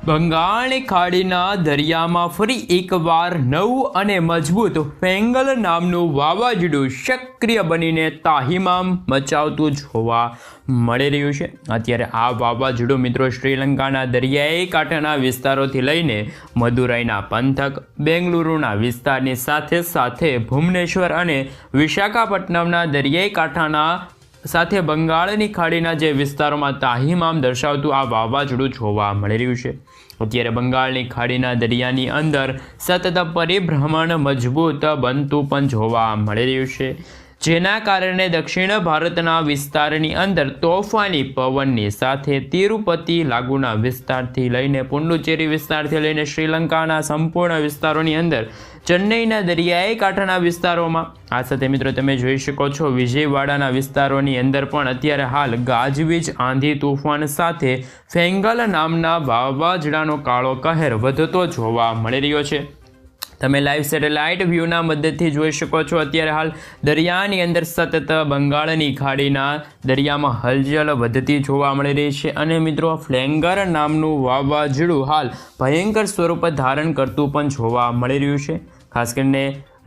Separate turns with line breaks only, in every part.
બંગાળની ખાડીના દરિયામાં ફરી એકવાર નવું અને મજબૂત ફેંગલ નામનું વાવાઝોડું સક્રિય બનીને તાહિમામ મચાવતું જોવા મળી રહ્યું છે। અત્યારે આ વાવાઝોડું મિત્રો શ્રીલંકાના દરિયાઈ કાંઠાના વિસ્તારોથી લઈને મદુરાઈના પંથક, બેંગલુરુના વિસ્તારની સાથે સાથે ભુવનેશ્વર અને વિશાખાપટ્ટનમના દરિયાઈ કાંઠાના સાથે બંગાળની ખાડીના જે વિસ્તારોમાં તાહિમામ દર્શાવતું આ વાવાઝોડું જોવા મળી રહ્યું છે। અત્યારે બંગાળની ખાડીના દરિયાની અંદર સતત પરિભ્રમણ મજબૂત બનતું પણ જોવા મળી રહ્યું છે, જેના કારણે દક્ષિણ ભારતના વિસ્તારની અંદર તોફાની પવનની સાથે તિરુપતિ લાગુના વિસ્તારથી લઈને પુડુચેરી વિસ્તારથી લઈને શ્રીલંકાના સંપૂર્ણ વિસ્તારોની અંદર, ચેન્નઈના દરિયાઈ કાંઠાના વિસ્તારોમાં, આ સાથે મિત્રો તમે જોઈ શકો છો વિજયવાડાના વિસ્તારોની અંદર પણ અત્યારે હાલ ગાજવીજ, આંધી, તૂફાન સાથે ફેંગલ નામના વાવાઝોડાનો કાળો કહેર વધતો જોવા મળી રહ્યો છે। તમે લાઈવ સેટેલાઇટ વ્યૂના મદદથી જોઈ શકો છો અત્યારે હાલ દરિયાની અંદર સતત બંગાળની ખાડીના દરિયામાં હલચલ વધતી જોવા મળી રહી છે અને મિત્રો ફ્લેંગર નામનું વાવાઝોડું હાલ ભયંકર સ્વરૂપ ધારણ કરતું પણ જોવા મળી રહ્યું છે। ખાસ કરીને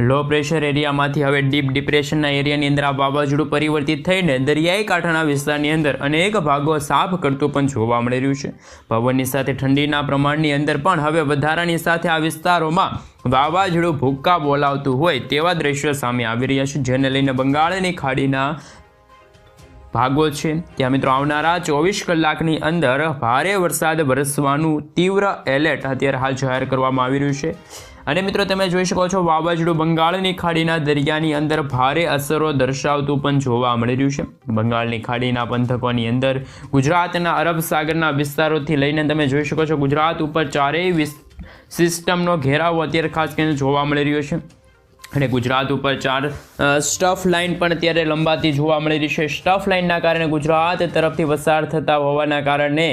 લો પ્રેશર એરિયામાંથી હવે ડીપ ડિપ્રેશનના એરિયાની અંદર આ વાવાઝોડું પરિવર્તિત થઈને દરિયાઈ કાંઠાના વિસ્તારની અંદર અનેક ભાગો સાફ કરતું પણ જોવા મળી રહ્યું છે। પવનની સાથે ઠંડીના પ્રમાણની અંદર પણ હવે વધારાની સાથે આ વિસ્તારોમાં વાવાઝોડું ભૂક્કા બોલાવતું હોય તેવા દ્રશ્યો સામે આવી રહ્યા છે, જેને લઈને બંગાળની ખાડીના ભાગો છે ત્યાં મિત્રો આવનારા 24 કલાકની અંદર ભારે વરસાદ વરસવાનું તીવ્ર એલર્ટ અત્યારે હાલ જાહેર કરવામાં આવી રહ્યું છે। અને મિત્રો તમે જોઈ શકો છો વાવાઝોડું બંગાળની ખાડીના દરિયાની અંદર ભારે અસરો દર્શાવતું પણ જોવા મળી રહ્યું છે। બંગાળની ખાડીના પંથકોની અંદર ગુજરાતના અરબ સાગરના વિસ્તારોથી લઈને તમે જોઈ શકો છો ગુજરાત ઉપર ચારેય સિસ્ટમનો ઘેરાવો અત્યારે ખાસ કરીને જોવા મળી રહ્યો છે અને ગુજરાત ઉપર 4 સ્ટફ લાઇન પણ અત્યારે લંબાતી જોવા મળી રહી છે। સ્ટફ લાઇનના કારણે ગુજરાત તરફથી પસાર થતા હોવાના કારણે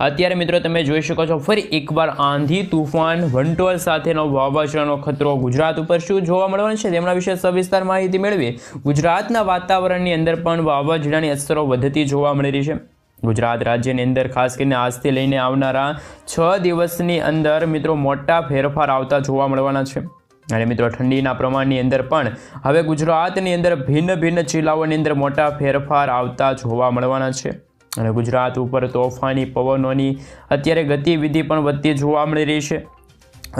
અત્યારે મિત્રો તમે જોઈ શકો છો ફરી એકવાર આંધી, તૂફાન, વંટોળ સાથેનો વાવાઝોડાનો ખતરો ગુજરાત ઉપર શું જોવા મળવાનો છે તેમના વિશે સવિસ્તાર માહિતી મેળવી ગુજરાતના વાતાવરણની અંદર પણ વાવાઝોડાની અસરો વધતી જોવા મળી રહી છે। ગુજરાત રાજ્યની અંદર ખાસ કરીને આજથી લઈને આવનારા 6 દિવસની અંદર મિત્રો મોટા ફેરફાર આવતા જોવા મળવાના છે અને મિત્રો ઠંડીના પ્રમાણની અંદર પણ હવે ગુજરાતની અંદર ભિન્ન ભિન્ન જિલ્લાઓની અંદર મોટા ફેરફાર આવતા જોવા મળવાના છે અને ગુજરાત ઉપર તોફાની પવનોની અત્યારે ગતિવિધિ પણ વધતી જોવા મળી રહી છે।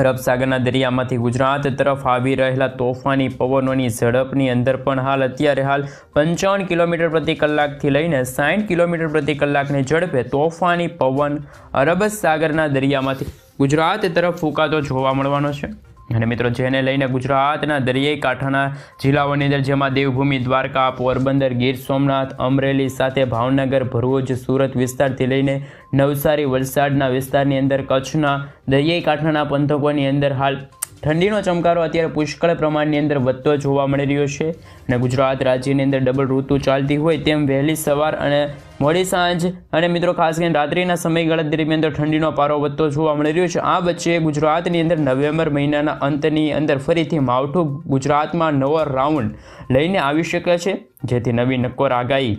અરબ સાગરના દરિયામાંથી ગુજરાત તરફ આવી રહેલા તોફાની પવનોની ઝડપની અંદર પણ અત્યારે હાલ 55 કિલોમીટર પ્રતિ કલાકથી લઈને 60 કિલોમીટર પ્રતિ કલાકની ઝડપે તોફાની પવન અરબ સાગરના દરિયામાંથી ગુજરાત તરફ ફૂંકાતો જોવા મળવાનો છે અને મિત્રો જેને લઈને ગુજરાતના દરિયાઈ કાંઠાના જિલ્લાઓની અંદર જેમાં દેવભૂમિ, દ્વારકા, પોરબંદર, ગીર સોમનાથ, અમરેલી સાથે ભાવનગર, ભરૂચ, સુરત વિસ્તારથી લઈને નવસારી, વલસાડના વિસ્તારની અંદર, કચ્છના દરિયાઈ કાંઠાના પંથકોની અંદર હાલ ઠંડીનો ચમકારો અત્યારે પુષ્કળ પ્રમાણની અંદર વધતો જોવા મળી રહ્યો છે અને ગુજરાત રાજ્યની અંદર ડબલ ઋતુ ચાલતી હોય તેમ વહેલી સવાર અને મોડી સાંજ અને મિત્રો ખાસ કરીને રાત્રિના સમયગાળા દરમિયાન તો ઠંડીનો પારો વધતો જોવા મળી રહ્યો છે। આ વચ્ચે ગુજરાતની અંદર નવેમ્બર મહિનાના અંતની અંદર ફરીથી માવઠું ગુજરાતમાં નવો રાઉન્ડ લઈને આવી શકે છે, જેથી નવી નક્કોર આગાહી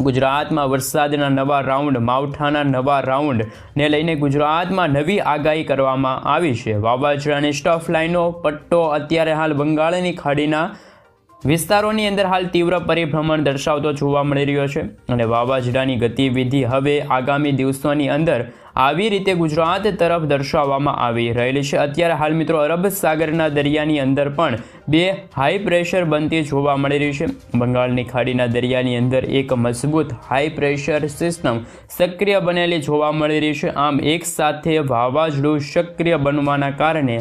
ગુજરાતમાં વરસાદના નવા રાઉન્ડ, માવઠાના નવા રાઉન્ડને લઈને ગુજરાતમાં નવી આગાહી કરવામાં આવી છે। વાવાઝોડાની સ્ટફ લાઇનો પટ્ટો અત્યારે હાલ બંગાળની ખાડીના વિસ્તારોની અંદર હાલ તીવ્ર પરિભ્રમણ દર્શાવતો જોવા મળી રહ્યો છે અને વાવાઝોડાની ગતિવિધિ હવે આગામી દિવસોની અંદર આવી રીતે ગુજરાત તરફ દર્શાવવામાં આવી રહેલી છે। અત્યારે હાલ મિત્રો અરબ સાગરના દરિયાની અંદર પણ 2 હાઈ પ્રેશર બનતી જોવા મળી રહી છે। બંગાળની ખાડીના દરિયાની અંદર એક મજબૂત હાઈ પ્રેશર સિસ્ટમ સક્રિય બનેલી જોવા મળી રહી છે। આમ એક સાથે વાવાઝોડું સક્રિય બનવાના કારણે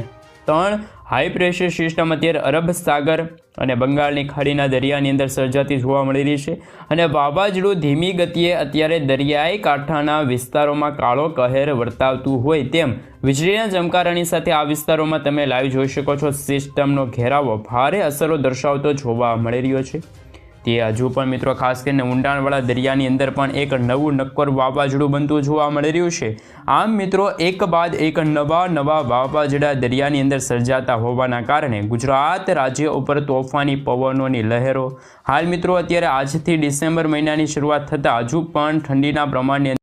3 હાઈ પ્રેશર સિસ્ટમ અત્યારે અરબ સાગર અને બંગાળની ખાડીના દરિયાની અંદર સર્જાતી જોવા મળી રહી છે અને વાવાઝોડું ધીમી ગતિએ અત્યારે દરિયાઈ કાંઠાના વિસ્તારોમાં કાળો કહેર વર્તાવતું હોય તેમ વીજળીના ચમકારાની સાથે આ વિસ્તારોમાં તમે લાઈવ જોઈ શકો છો સિસ્ટમનો ઘેરાવો ભારે અસરો દર્શાવતો જોવા મળી રહ્યો છે। તે હજુ પણ મિત્રો ખાસ કરીને ઊંડાણવાળા દરિયાની અંદર પણ એક નવું નક્કોર વાવાઝોડું બનતું જોવા મળી રહ્યું છે। આમ મિત્રો એક બાદ એક નવા વાવાઝોડા દરિયાની અંદર સર્જાતા હોવાના કારણે ગુજરાત રાજ્ય ઉપર તોફાની પવનોની લહેરો હાલ મિત્રો અત્યારે આજથી ડિસેમ્બર મહિનાની શરૂઆત થતાં હજુ પણ ઠંડીના પ્રમાણની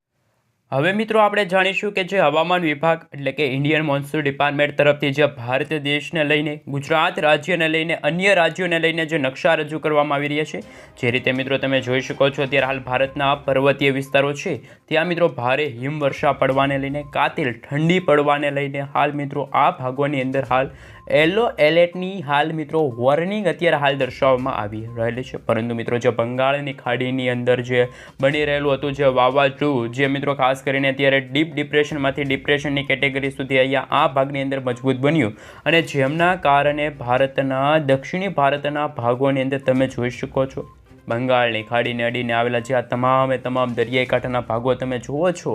હવે મિત્રો આપણે જાણીશું કે જે હવામાન વિભાગ એટલે કે ઇન્ડિયન મોન્સૂન ડિપાર્ટમેન્ટ તરફથી જે ભારત દેશને લઈને ગુજરાત રાજ્યને લઈને અન્ય રાજ્યોને લઈને જે નકશા રજૂ કરવામાં આવી રહ્યા છે, જે રીતે મિત્રો તમે જોઈ શકો છો અત્યારે હાલ ભારતના પર્વતીય વિસ્તારો છે ત્યાં મિત્રો ભારે હિમવર્ષા પડવાને લઈને કાતિલ ઠંડી પડવાને લઈને હાલ મિત્રો આ ભાગોની અંદર હાલ યલો એલર્ટની હાલ મિત્રો વોર્નિંગ અત્યારે હાલ દર્શાવવામાં આવી રહેલી છે. પરંતુ મિત્રો જે બંગાળની ખાડીની અંદર જે બની રહેલું હતું જે વાવાઝોડું જે મિત્રો ખાસ કરીને અત્યારે ડીપ ડિપ્રેશનમાંથી ડિપ્રેશનની કેટેગરી સુધી અહીંયા આ ભાગની અંદર મજબૂત બન્યું અને જેમના કારણે ભારતના દક્ષિણી ભારતના ભાગોની અંદર તમે જોઈ શકો છો બંગાળની ખાડીને અડીને આવેલા જે આ તમામ દરિયાઈ કાંઠાના ભાગો તમે જુઓ છો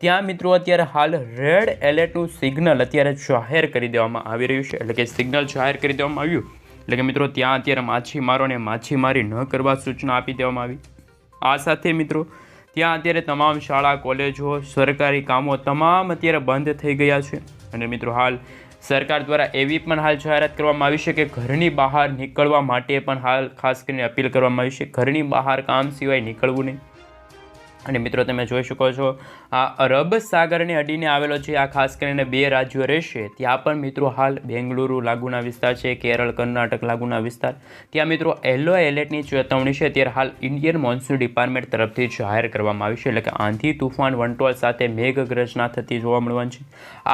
ત્યાં મિત્રો અત્યારે હાલ રેડ એલર્ટનું સિગ્નલ અત્યારે જાહેર કરી દેવામાં આવી રહ્યું છે. એટલે કે સિગ્નલ જાહેર કરી દેવામાં આવ્યું એટલે કે મિત્રો ત્યાં અત્યારે માછીમારોને માછીમારી ન કરવા સૂચના આપી દેવામાં આવી. આ સાથે મિત્રો ત્યાં અત્યારે તમામ શાળા કોલેજો સરકારી કામો તમામ અત્યારે બંધ થઈ ગયા છે. અને મિત્રો હાલ સરકાર દ્વારા એવી પણ હાલ જાહેરાત કરવામાં આવી છે કે ઘરની બહાર નીકળવા માટે પણ હાલ ખાસ કરીને અપીલ કરવામાં આવી છે, ઘરની બહાર કામ સિવાય નીકળવું નહીં. અને મિત્રો તમે જોઈ શકો છો આ અરબ સાગરને અડીને આવેલો છે આ ખાસ કરીને બે રાજ્યો રહેશે ત્યાં પણ મિત્રો હાલ બેંગલુરુ લાગુના વિસ્તાર છે, કેરળ કર્ણાટક લાગુના વિસ્તાર ત્યાં મિત્રો યલો એલર્ટની ચેતવણી છે ત્યારે હાલ ઇન્ડિયન મોન્સૂન ડિપાર્ટમેન્ટ તરફથી જાહેર કરવામાં આવી છે. એટલે કે આંધી તુફાન વંટોળ સાથે મેઘગર્જના થતી જોવા મળવાની છે.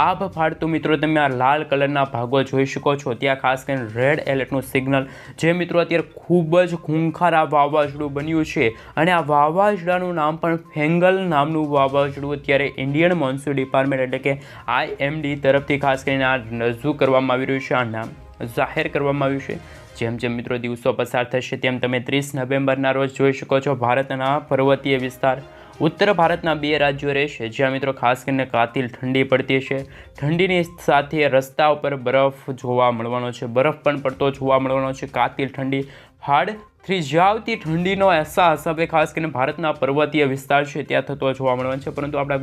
આભ ફાટતું મિત્રો તમે આ લાલ કલરના ભાગો જોઈ શકો છો ત્યાં ખાસ કરીને રેડ એલર્ટનું સિગ્નલ જે મિત્રો અત્યારે ખૂબ જ ખૂંખાર આ વાવાઝોડું બન્યું છે અને આ વાવાઝોડાનું નામ પણ ફેંગલ નામનું વાવાઝોડું અત્યારે ઇન્ડિયન મોન્સૂન ડિપાર્ટમેન્ટ એટલે કે IMD તરફથી ખાસ કરીને આ રજૂ કરવામાં આવી રહ્યું છે, આ નામ જાહેર કરવામાં આવ્યું છે. જેમ જેમ મિત્રો દિવસો પસાર થશે તેમ તમે 30 નવેમ્બરના રોજ જોઈ શકો છો ભારતના પર્વતીય વિસ્તાર ઉત્તર ભારતના બે રાજ્યો રહેશે જ્યાં મિત્રો ખાસ કરીને કાતિલ ઠંડી પડતી છે. ઠંડીની સાથે રસ્તા ઉપર બરફ જોવા મળવાનો છે, બરફ પણ પડતો જોવા મળવાનો છે. કાતિલ ઠંડી હાડ થીજાવતી ઠંડીનો અહેસાસ હવે ખાસ કરીને ભારતના પર્વતીય વિસ્તાર છે ત્યાં થતો જોવા મળવાનો છે. પરંતુ આપણા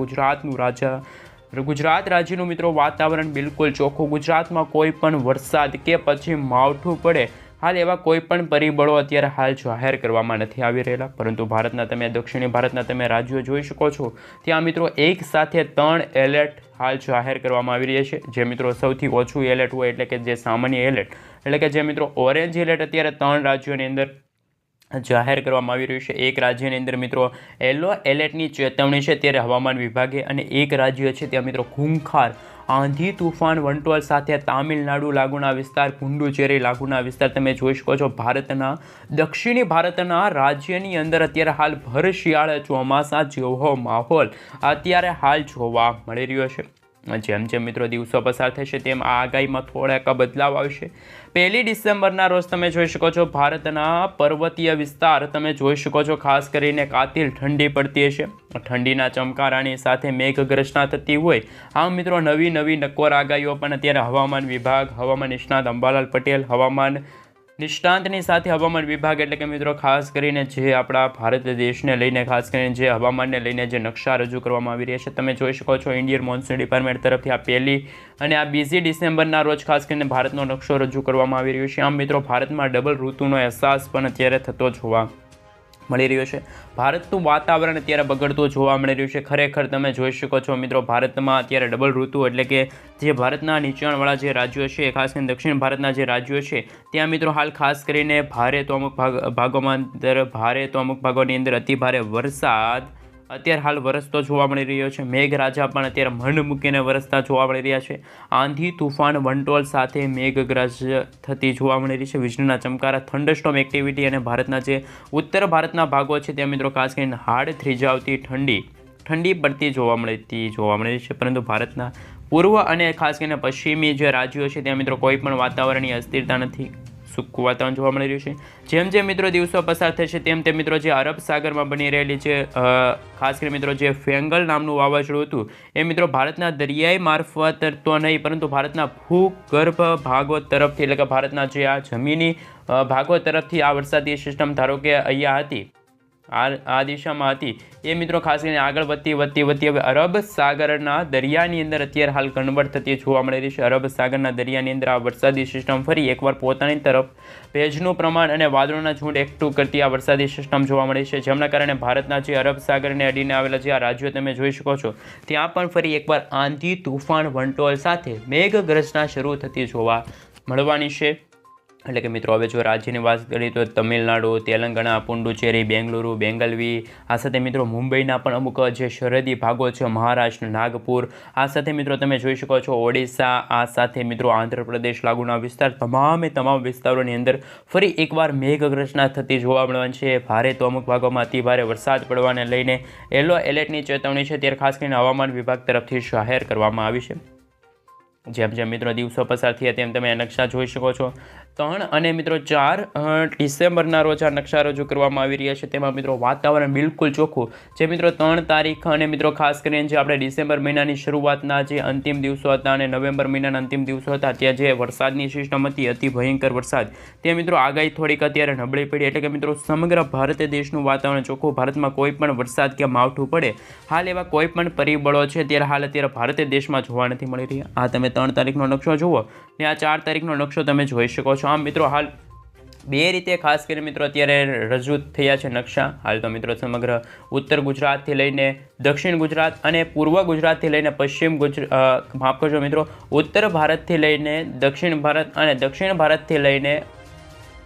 ગુજરાત રાજ્યનું મિત્રો વાતાવરણ બિલકુલ ચોખ્ખું. ગુજરાતમાં કોઈ પણ વરસાદ કે પછી માવઠું પડે હાલ એવા કોઈ પણ પરિબળો અત્યારે હાલ જાહેર કરવામાં નથી આવી રહેલા. પરંતુ ભારતના તમે દક્ષિણી ભારતના તમે રાજ્યો જોઈ શકો છો ત્યાં મિત્રો એક સાથે 3 એલર્ટ હાલ જાહેર કરવામાં આવી રહ્યા છે. જે મિત્રો સૌથી ઓછું એલર્ટ હોય એટલે કે જે સામાન્ય એલર્ટ એટલે કે જે મિત્રો ઓરેન્જ એલર્ટ અત્યારે 3 રાજ્યોની અંદર જાહેર કરવામાં આવી રહ્યું છે. એક રાજ્યની અંદર મિત્રો યલો એલર્ટની ચેતવણી છે ત્યારે હવામાન વિભાગે અને એક રાજ્ય છે ત્યાં મિત્રો ખૂંખાર આંધી તુફાન વંટોળ સાથે તામિલનાડુ લાગુના વિસ્તાર પુડુચેરી લાગુના વિસ્તાર તમે જોઈ શકો છો. ભારતના દક્ષિણી ભારતના રાજ્યની અંદર અત્યારે હાલ ભર શિયાળા ચોમાસા જેવો માહોલ અત્યારે હાલ જોવા મળી રહ્યો છે. જેમ જેમ મિત્રો દિવસો પસાર થશે તેમ આ આગાહીમાં થોડાક બદલાવ આવશે. 1 ડિસેમ્બરના રોજ તમે જોઈ શકો છો ભારતના પર્વતીય વિસ્તાર તમે જોઈ શકો છો ખાસ કરીને કાતિલ ઠંડી પડતી હશે. ઠંડીના ચમકારાની સાથે મેઘગર્જના થતી હોય આમ મિત્રો નવી નક્કોર આગાહીઓ પણ અત્યારે હવામાન વિભાગ હવામાન નિષ્ણાત અંબાલાલ પટેલ હવામાન નિષ્ણાંતની સાથે હવામાન વિભાગ એટલે કે મિત્રો ખાસ કરીને જે આપણા ભારત દેશને લઈને ખાસ કરીને જે હવામાનને લઈને જે નકશા રજૂ કરવામાં આવી રહ્યા છે તમે જોઈ શકો છો ઇન્ડિયન મોન્સૂન ડિપાર્ટમેન્ટ તરફથી આ 1 અને આ 2 ડિસેમ્બરના રોજ ખાસ કરીને ભારતનો નકશો રજૂ કરવામાં આવી રહ્યો છે. આમ મિત્રો ભારતમાં ડબલ ઋતુનો અહેસાસ પણ અત્યારે થતો જોવા મળી રહ્યો છે. ભારતનું વાતાવરણ અત્યારે બગડતું જોવા મળી રહ્યું છે. ખરેખર તમે જોઈ શકો છો મિત્રો ભારતમાં અત્યારે ડબલ ઋતુ એટલે કે જે ભારતના નીચાણવાળા જે રાજ્યો છે ખાસ કરીને દક્ષિણ ભારતના જે રાજ્યો છે ત્યાં મિત્રો હાલ ખાસ કરીને ભારે તો અમુક ભાગોની અંદર અતિ ભારે વરસાદ અત્યારે હાલ વરસતો જોવા મળી રહ્યો છે. મેઘરાજા પણ અત્યારે મન મૂકીને વરસતા જોવા મળી રહ્યા છે. આંધી તુફાન વંટોળ સાથે મેઘગર્જ થતી જોવા મળી રહી છે. વીજળીના ચમકારા થંડરસ્ટોર્મ એક્ટિવિટી અને ભારતના જે ઉત્તર ભારતના ભાગો છે ત્યાં મિત્રો ખાસ કરીને હાડ થીજાવતી ઠંડી પડતી જોવા મળી રહી છે. પરંતુ ભારતના પૂર્વ અને ખાસ કરીને પશ્ચિમી જે રાજ્યો છે ત્યાં મિત્રો કોઈ પણ વાતાવરણની અસ્થિરતા નથી, સૂકું વાતાવરણ જોવા મળી રહ્યું છે. જેમ જેમ મિત્રો દિવસો પસાર થશે તેમ મિત્રો જે અરબ સાગરમાં બની રહેલી છે ખાસ કરીને મિત્રો જે ફેંગલ નામનું વાવાઝોડું હતું એ મિત્રો ભારતના દરિયાઈ મારફત તો નહીં પરંતુ ભારતના ભૂગર્ભ ભાગો તરફથી એટલે કે ભારતના જે આ જમીની ભાગો તરફથી આ વરસાદી સિસ્ટમ ધારો કે અહીંયા હતી આ દિશામાં હતી એ મિત્રો ખાસ કરીને આગળ વધતી હવે અરબ સાગરના દરિયાની અંદર અત્યારે હાલ કન્વર્ટ થતી જોવા મળી રહી છે. અરબ સાગરના દરિયાની અંદર આ વરસાદી સિસ્ટમ ફરી એકવાર પોતાની તરફ ભેજનું પ્રમાણ અને વાદળોના ઝુંડ એકઠું કરતી આ વરસાદી સિસ્ટમ જોવા મળી છે, જેમના કારણે ભારતના જે અરબ સાગરને અડીને આવેલા જે આ રાજ્યો તમે જોઈ શકો છો ત્યાં પણ ફરી એકવાર આંધી તૂફાન વંટોળ સાથે મેઘગર્જના શરૂ થતી જોવા મળવાની છે. એટલે કે મિત્રો હવે જો રાજ્યની વાત કરીએ તો તમિલનાડુ, તેલંગાણા, પુડુચેરી, બેંગલુરુ, બેંગલવી, આ સાથે મિત્રો મુંબઈના પણ અમુક જે સરહદી ભાગો છે, મહારાષ્ટ્ર, નાગપુર, આ સાથે મિત્રો તમે જોઈ શકો છો ઓડિશા, આ સાથે મિત્રો આંધ્રપ્રદેશ લાગુના વિસ્તાર, તમામ વિસ્તારોની અંદર ફરી એકવાર મેઘગર્જના થતી જોવા મળવાની છે. ભારે તો અમુક ભાગોમાં અતિ ભારે વરસાદ પડવાને લઈને યલો એલર્ટની ચેતવણી છે ત્યારે ખાસ કરીને હવામાન વિભાગ તરફથી જાહેર કરવામાં આવી છે. જેમ જેમ મિત્રો દિવસો પસાર થયા તેમ તમે નકશા જોઈ શકો છો. 3 અને મિત્રો 4 ડિસેમ્બરના રોજ આ નકશા રજૂ કરવામાં આવી રહ્યા છે. તેમાં મિત્રો વાતાવરણ બિલકુલ ચોખ્ખું, જે મિત્રો 3 તારીખ અને મિત્રો ખાસ કરીને જે આપણે ડિસેમ્બર મહિનાની શરૂઆતના જે અંતિમ દિવસો હતા અને નવેમ્બર મહિનાના અંતિમ દિવસો હતા ત્યાં જે વરસાદની સિસ્ટમ હતી અતિ ભયંકર વરસાદ, તે મિત્રો આગાહી થોડીક અત્યારે નબળી પડી. એટલે કે મિત્રો સમગ્ર ભારત દેશનું વાતાવરણ ચોખ્ખું, ભારતમાં કોઈ પણ વરસાદ કે માવઠું પડે હાલ એવા કોઈ પણ પરિબળો છે અત્યારે ભારત દેશમાં જોવા નથી મળી રહ્યા. આ તમે 3 તારીખનો નકશો જુઓ ને આ 4 તારીખનો નકશો તમે જોઈ શકો છો. આમ મિત્રો હાલ 2 રીતે ખાસ કરીને મિત્રો અત્યારે રજૂ થયા છે નકશા. હાલ તો મિત્રો સમગ્ર ઉત્તર ગુજરાતથી લઈને દક્ષિણ ગુજરાત અને પૂર્વ ગુજરાતથી લઈને પશ્ચિમ ગુજરાત, માફ કરજો મિત્રો, ઉત્તર ભારતથી લઈને દક્ષિણ ભારત અને દક્ષિણ ભારતથી લઈને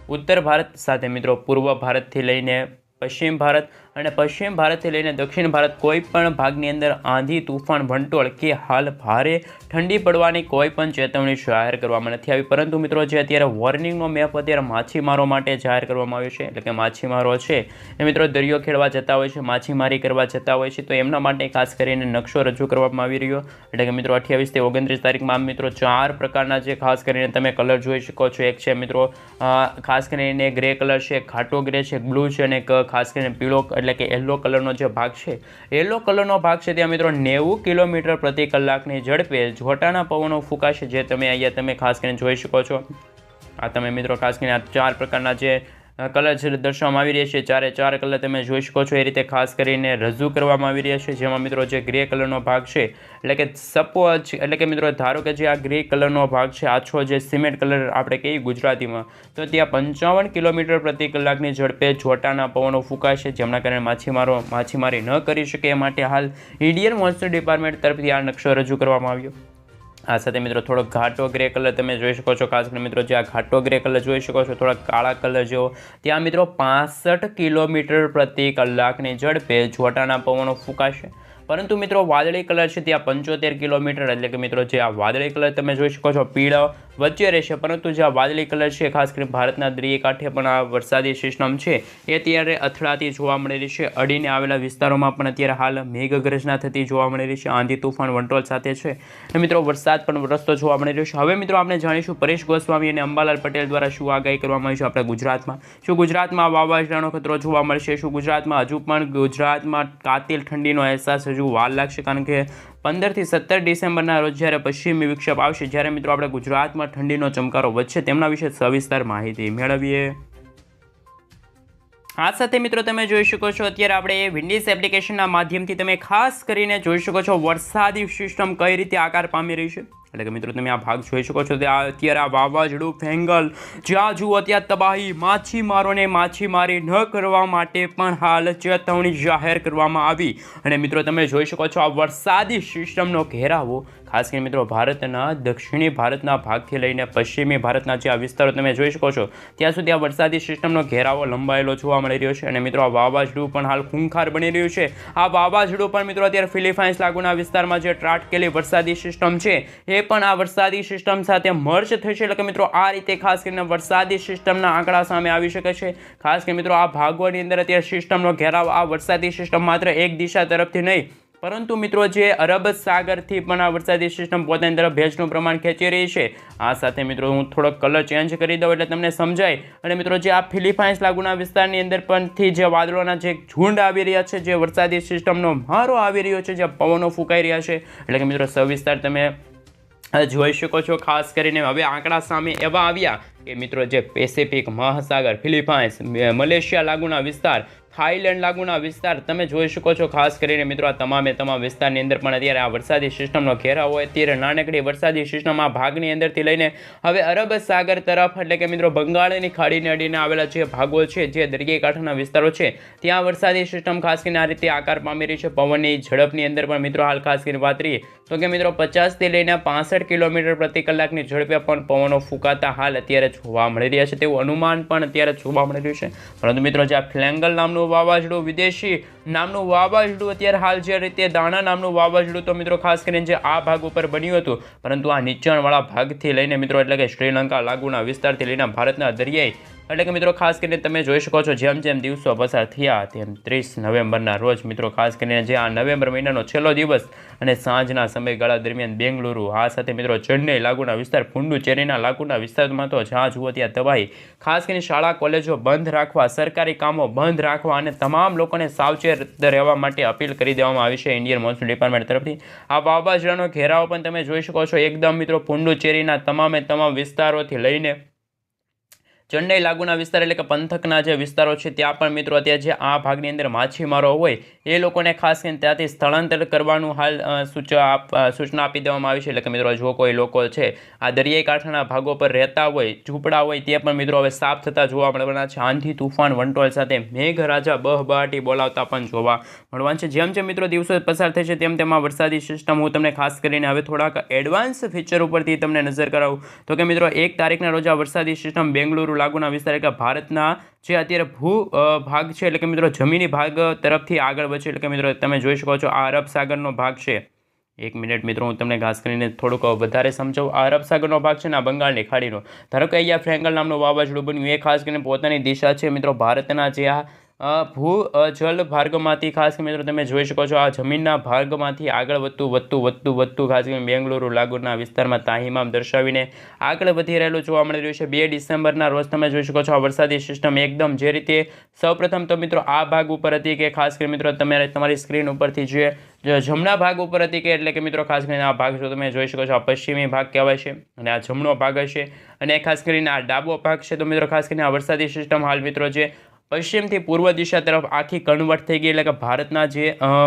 ઉત્તર ભારત, સાથે મિત્રો પૂર્વ ભારતથી લઈને પશ્ચિમ ભારત અને પશ્ચિમ ભારતથી લઈને દક્ષિણ ભારત, કોઈ પણ ભાગની અંદર આંધી તૂફાન વંટોળ કે હાલ ભારે ઠંડી પડવાની કોઈ પણ ચેતવણી જાહેર કરવામાં નથી આવી. પરંતુ મિત્રો જે અત્યારે વોર્નિંગનો મેપ અત્યારે માછીમારો માટે જાહેર કરવામાં આવ્યો છે, એટલે કે માછીમારો છે એ મિત્રો દરિયો ખેડવા જતા હોય છે, માછીમારી કરવા જતા હોય છે, તો એમના માટે ખાસ કરીને નકશો રજૂ કરવામાં આવી રહ્યો. એટલે કે મિત્રો 28 થી 29 તારીખમાં મિત્રો 4 પ્રકારના જે ખાસ કરીને તમે કલર જોઈ શકો છો. એક છે મિત્રો ખાસ કરીને ગ્રે કલર છે, ઘાટો ગ્રે છે, બ્લુ છે અને ખાસ કરીને પીળો એટલે કે યલો કલરનો જે ભાગ છે, યલો કલરનો ભાગ છે ત્યાં મિત્રો 90 કિલોમીટર પ્રતિ કલાકની ઝડપે જોટાના પવનો ફૂંકાશે, જે તમે અહીંયા તમે ખાસ કરીને જોઈ શકો છો. આ તમે મિત્રો ખાસ કરીને આ 4 પ્રકારના જે કલર છે દર્શાવવામાં આવી રહ્યા છે, 4 કલર તમે જોઈ શકો છો એ રીતે ખાસ કરીને રજૂ કરવામાં આવી રહ્યા છે. જેમાં મિત્રો જે ગ્રે કલરનો ભાગ છે, એટલે કે સપોઝ એટલે કે મિત્રો ધારો કે જે આ ગ્રે કલરનો ભાગ છે, આછો જે સિમેન્ટ કલર આપણે કહીએ ગુજરાતીમાં, તો ત્યાં 55 કિલોમીટર પ્રતિ કલાકની ઝડપે જોટાના પવનો ફૂંકાશે, જેમના કારણે માછીમારો માછીમારી ન કરી શકે એ માટે હાલ ઇન્ડિયન મોન્સૂન ડિપાર્ટમેન્ટ તરફથી આ નકશો રજૂ કરવામાં આવ્યો. આ સાથે મિત્રો થોડો ઘાટો ગ્રે કલર તમે જોઈ શકો છો. ખાસ કરીને મિત્રો જે આ ઘાટો ગ્રે કલર જોઈ શકો છો, થોડા કાળા કલર જેવો, ત્યાં મિત્રો 65 કિલોમીટર પ્રતિ કલાકની ઝડપે જોટાના પવનો ફૂંકાશે. પરંતુ મિત્રો વાદળી કલર છે ત્યાં 75 કિલોમીટર, એટલે કે મિત્રો જે આ વાદળી કલર તમે જોઈ શકો છો પીળો વચ્ચે રહેશે. પરંતુ જે આ વાદળી કલર છે ખાસ કરીને ભારતના દરિયાકાંઠે પણ આ વરસાદી સિસ્ટમ છે એ અત્યારે અથડાતી જોવા મળી રહી છે. અડીને આવેલા વિસ્તારોમાં પણ અત્યારે હાલ મેઘગર્જના થતી જોવા મળી રહી છે, આંધી તૂફાન વંટોળ સાથે છે અને મિત્રો વરસાદ પણ વરસતો જોવા મળી રહ્યો છે. હવે મિત્રો આપણે જાણીશું પરેશ ગોસ્વામી અને અંબાલાલ પટેલ દ્વારા શું આગાહી કરવામાં આવી છે આપણા ગુજરાતમાં. શું ગુજરાતમાં વાવાઝોડાનો ખતરો જોવા મળશે? શું ગુજરાતમાં હજુ પણ ગુજરાતમાં કાતિલ ઠંડીનો અહેસાસ હજુ વાર લાગશે? કારણ કે 15 થી 17 ડિસેમ્બરના રોજ જ્યારે પશ્ચિમી વિક્ષેપ આવશે, જ્યારે મિત્રો આપણે ગુજરાતમાં ઠંડીનો ચમકારો વધશે, તેમના વિશે સવિસ્તાર માહિતી મેળવીએ. આ સાથે મિત્રો તમે જોઈ શકો છો અત્યારે આપણે વિન્ડીઝ એપ્લિકેશનના માધ્યમથી તમે ખાસ કરીને જોઈ શકો છો વરસાદી સિસ્ટમ કઈ રીતે આકાર પામી રહી છે. એટલે કે મિત્રો તમે આ ભાગ જોઈ શકો છો, અત્યારે આ વાવાઝોડું ફેંગલ જ્યાં જુઓ ત્યાં તબાહી, માછીમારોને માછીમારી ન કરવા માટે પણ હાલ ચેતવણી જાહેર કરવામાં આવી. અને મિત્રો તમે જોઈ શકો છો આ વરસાદી સિસ્ટમનો ઘેરાવો ખાસ કરીને મિત્રો ભારતના દક્ષિણી ભારતના ભાગથી લઈને પશ્ચિમી ભારતના જે આ વિસ્તારો તમે જોઈ શકો છો ત્યાં સુધી આ વરસાદી સિસ્ટમનો ઘેરાવો લંબાયેલો જોવા મળી રહ્યો છે. અને મિત્રો આ વાવાઝોડું પણ હાલ ખૂંખાર બની રહ્યું છે. આ વાવાઝોડું પણ મિત્રો અત્યારે ફિલિપાઇન્સ લાગુના વિસ્તારમાં જે ત્રાટકેલી વરસાદી સિસ્ટમ છે એ પણ આ વરસાદી સિસ્ટમ સાથે મર્જ થશે. એટલે કે મિત્રો આ રીતે ખાસ કરીને વરસાદી સિસ્ટમના આંકડા સામે આવી શકે છે. ખાસ કરીને મિત્રો આ ભાગોની અંદર અત્યારે સિસ્ટમનો ઘેરાવ, આ વરસાદી સિસ્ટમ માત્ર એક દિશા તરફથી નહીં, પરંતુ મિત્રો જે અરબ સાગરથી પણ આ વરસાદી સિસ્ટમ પોતાની તરફ ભેજનું પ્રમાણ ખેંચી રહી છે. આ સાથે મિત્રો હું થોડોક કલર ચેન્જ કરી દઉં એટલે તમને સમજાય. અને મિત્રો જે આ ફિલિપાઇન્સ લાગુના વિસ્તારની અંદર પણથી જે વાદળોના જે ઝુંડ આવી રહ્યા છે, જે વરસાદી સિસ્ટમનો મારો આવી રહ્યો છે, જે પવનો ફૂંકાઈ રહ્યા છે, એટલે કે મિત્રો સવિસ્તાર તમે જોઈ શકો છો. ખાસ કરીને હવે આંકડા સામે એવા આવ્યા કે મિત્રો જે પેસિફિક મહાસાગર, ફિલિપાઇન્સ, મલેશિયા લાગુના વિસ્તાર, થાઈલેન્ડ લાગુના વિસ્તાર તમે જોઈ શકો છો. ખાસ કરીને મિત્રો આ તમામ વિસ્તારની અંદર પણ અત્યારે આ વરસાદી સિસ્ટમનો ઘેરાવ હોય. અત્યારે નાનકડી વરસાદી સિસ્ટમ આ ભાગની અંદરથી લઈને હવે અરબ સાગર તરફ એટલે કે મિત્રો બંગાળની ખાડીને અડીને આવેલા જે ભાગો છે, જે દરિયાઈ કાંઠાના વિસ્તારો છે, ત્યાં વરસાદી સિસ્ટમ ખાસ કરીને આ રીતે આકાર પામી રહી છે. પવનની ઝડપની અંદર પણ મિત્રો હાલ ખાસ કરીને વાત કરીએ તો કે મિત્રો 50 થી લઈને 65 કિલોમીટર પ્રતિ કલાકની ઝડપે પણ પવનો ફૂંકાતા હાલ અત્યારે જોવા મળી રહ્યા છે. તેવું અનુમાન પણ અત્યારે જોવા મળી રહ્યું છે. પરંતુ મિત્રો જે આ ફ્લેંગલ નામનું વાવાઝોડું, વિદેશી નામનું વાવાઝોડું, અત્યારે હાલ જે રીતે દાણા નામનું વાવાઝોડું તો મિત્રો ખાસ કરીને જે આ ભાગ ઉપર બન્યું હતું, પરંતુ આ નીચાણવાળા ભાગથી લઈને મિત્રો એટલે કે શ્રીલંકા લાગુના વિસ્તારથી લઈને ભારતના દરિયાઈ એટલે કે મિત્રો ખાસ કરીને તમે જોઈ શકો છો જેમ જેમ દિવસો પસાર થયા તેમ 30 નવેમ્બરના રોજ મિત્રો ખાસ કરીને જે આ નવેમ્બર મહિનાનો છેલ્લો દિવસ અને સાંજના સમયગાળા દરમિયાન બેંગલુરુ, આ સાથે મિત્રો ચેન્નઈ લાગુના વિસ્તાર, પુડુચેરીના લાગુના વિસ્તારમાં તો જ્યાં જુઓ ત્યાં તબાહી. ખાસ કરીને શાળા કોલેજો બંધ રાખવા, સરકારી કામો બંધ રાખવા અને તમામ લોકોને સાવચેત રહેવા માટે અપીલ કરી દેવામાં આવી છે ઇન્ડિયન મોન્સૂન ડિપાર્ટમેન્ટ તરફથી. આ વાવાઝોડાનો ઘેરાવ પણ તમે જોઈ શકો છો એકદમ મિત્રો પુડુચેરીના તમામ વિસ્તારોથી લઈને ચેન્નઈ લાગુના વિસ્તાર એટલે કે પંથકના જે વિસ્તારો છે ત્યાં પણ મિત્રો અત્યારે જે આ ભાગની અંદર માછીમારો હોય એ લોકોને ખાસ કરીને ત્યાંથી સ્થળાંતર કરવાનું હાલ સૂચના આપી દેવામાં આવી છે. એટલે કે મિત્રો જો કોઈ લોકો છે આ દરિયાઈ કાંઠાના ભાગો પર રહેતા હોય, ઝૂંપડા હોય, તે પણ મિત્રો હવે સાફ થતા જોવા મળવાના છે. આંધી, તુફાન, વંટોળ સાથે મેઘરાજા બહબહાટી બોલાવતા પણ જોવા મળવાના છે. જેમ જેમ મિત્રો દિવસો પસાર થશે તેમ તેમ આ વરસાદી સિસ્ટમ હું તમને ખાસ કરીને હવે થોડાક એડવાન્સ ફીચર ઉપરથી તમને નજર કરાવું તો કે મિત્રો 1 તારીખના રોજ આ વરસાદી સિસ્ટમ બેંગલુરુ લાગુના વિસ્તાર એટલે ભારતના જે અત્યારે ભૂ ભાગ છે એટલે કે મિત્રો જમીની ભાગ તરફથી આગળ વધશે. એટલે કે મિત્રો તમે જોઈ શકો છો આ અરબ સાગરનો ભાગ છે. 1 મિનિટ મિત્રો હું તમને ખાસ કરીને થોડુંક વધારે સમજાવું. આ અરબ સાગરનો ભાગ છે ને આ બંગાળની ખાડીનો. ધારો કે અહીંયા ફ્રેંગલ નામનું વાવાઝોડું બન્યું, એ ખાસ કરીને પોતાની દિશા છે મિત્રો ભારતના જે આ ભૂ જલ ભાગમાંથી ખાસ કરીને મિત્રો તમે જોઈ શકો છો આ જમીનના ભાગમાંથી આગળ વધતું ખાસ કરીને બેંગલુરુ લાગુના વિસ્તારમાં તાહીમામ દર્શાવીને આગળ વધી રહેલું જોવા મળી રહ્યું છે. 2 ડિસેમ્બરના રોજ તમે જોઈ શકો છો આ વરસાદી સિસ્ટમ એકદમ જે રીતે સૌપ્રથમ તો મિત્રો આ ભાગ ઉપર હતી કે ખાસ કરીને મિત્રો તમારી સ્ક્રીન ઉપરથી જે જમણા ભાગ ઉપર હતી કે એટલે કે મિત્રો ખાસ કરીને આ ભાગ જો તમે જોઈ શકો છો આ પશ્ચિમી ભાગ કહેવાય છે અને આ જમણો ભાગ હશે અને ખાસ કરીને આ ડાબો ભાગ છે. તો મિત્રો ખાસ કરીને આ વરસાદી સિસ્ટમ હાલ મિત્રો જે પશ્ચિમથી પૂર્વ દિશા તરફ આખી કન્વર્ટ થઈ ગઈ. એટલે કે ભારતના જે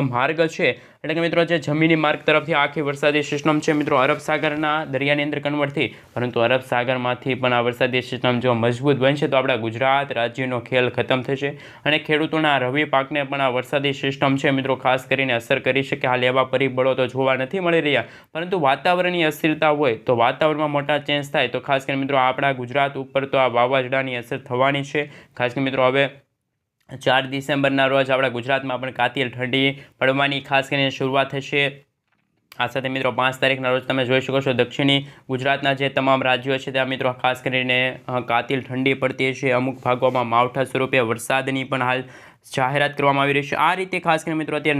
માર્ગ છે એટલે કે મિત્રો જે જમીની માર્ગ તરફથી આખી વરસાદી સિસ્ટમ છે મિત્રો અરબ સાગરના દરિયાની અંદર કન્વર્ટ થઈ. પરંતુ અરબ સાગરમાંથી પણ આ વરસાદી સિસ્ટમ જો મજબૂત બનશે તો આપણા ગુજરાત રાજ્યનો ખેલ ખતમ થશે અને ખેડૂતોના રવિ પાકને પણ આ વરસાદી સિસ્ટમ છે મિત્રો ખાસ કરીને અસર કરી શકે. હાલ એવા પરિબળો તો જોવા નથી મળી રહ્યા, પરંતુ વાતાવરણની અસ્થિરતા હોય તો વાતાવરણમાં મોટા ચેન્જ થાય તો ખાસ કરીને મિત્રો આપણા ગુજરાત ઉપર તો આ વાવાઝોડાની અસર થવાની છે. ખાસ કરીને મિત્રો હવે 4 ડિસેમ્બરના રોજ આપણા ગુજરાતમાં પણ કાતિલ ઠંડી પડવાની ખાસ કરીને શરૂઆત થશે. આ સાથે મિત્રો 5 તારીખના રોજ તમે જોઈ શકો છો દક્ષિણી ગુજરાતના જે તમામ રાજ્યો છે ત્યાં મિત્રો ખાસ કરીને કાતિલ ઠંડી પડતી છે. અમુક ભાગોમાં માવઠા સ્વરૂપે વરસાદની પણ હાલ જાહેરાત કરવામાં આવી રહી છે. આ રીતે ખાસ કરીને મિત્રો અત્યારે